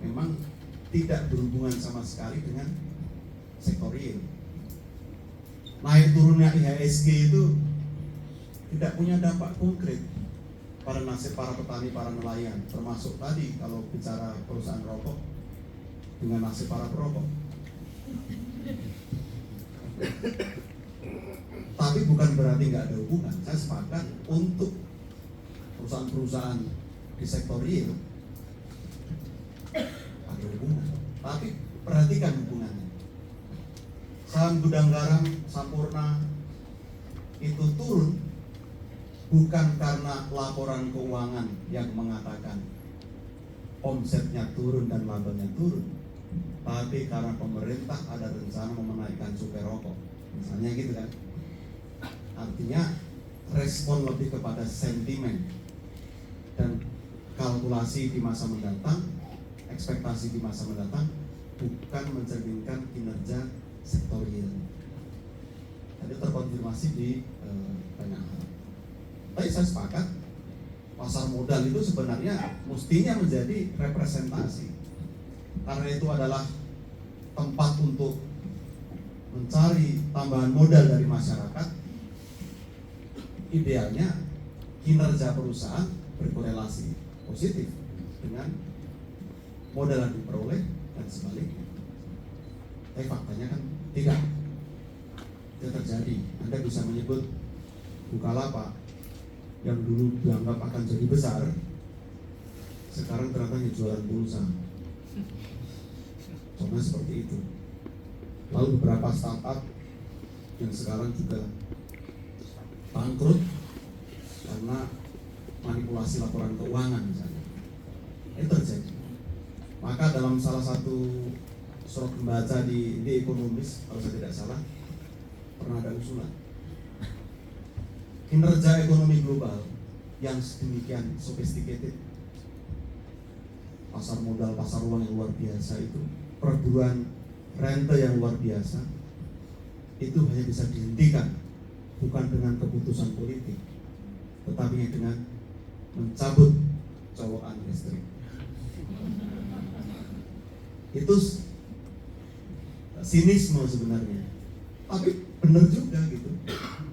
memang tidak berhubungan sama sekali dengan sektor real. Naik turunnya IHSG itu tidak punya dampak konkret pada nasib para petani, para nelayan, termasuk tadi kalau bicara perusahaan rokok dengan nasib para perokok. Tapi bukan berarti nggak ada hubungan. Saya sepakat untuk perusahaan-perusahaan di sektor real ada hubungan. Tapi perhatikan hubungannya. Saham gudang garam Sampurna itu turun bukan karena laporan keuangan yang mengatakan omsetnya turun dan labanya turun, tapi karena pemerintah ada rencana menaikkan cukai rokok, misalnya gitu kan. Artinya respon lebih kepada sentimen dan kalkulasi di masa mendatang, ekspektasi di masa mendatang, bukan mencerminkan kinerja sektor real. Tadi terkonfirmasi di banyak hal. Tapi saya sepakat pasar modal itu sebenarnya mestinya menjadi representasi, karena itu adalah tempat untuk mencari tambahan modal dari masyarakat. Idealnya kinerja perusahaan berkorelasi positif dengan modal yang diperoleh dan sebaliknya. Tapi faktanya kan tidak terjadi. Anda bisa menyebut Bukalapak yang dulu dianggap akan jadi besar, sekarang ternyata jualan pulsa. Contohnya seperti itu. Lalu beberapa startup yang sekarang juga bangkrut karena manipulasi laporan keuangan misalnya. Itu terjadi. Maka dalam salah satu surat pembaca di Ekonomis, kalau saya tidak salah, pernah ada usulan kinerja ekonomi global yang sedemikian sophisticated, pasar modal, pasar uang yang luar biasa itu, perburuan rente yang luar biasa, itu hanya bisa dihentikan bukan dengan keputusan politik, tetapi dengan mencabut colokan listrik. Itu sinisme sebenarnya, tapi benar juga gitu.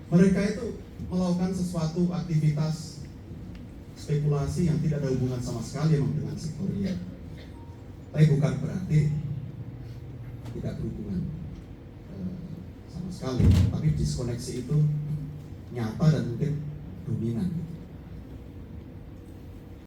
Mereka itu melakukan sesuatu aktivitas spekulasi yang tidak ada hubungan sama sekali memang dengan sektor real. Tapi bukan berarti tidak berhubungan sama sekali. Tapi diskoneksi itu nyata dan mungkin dominan.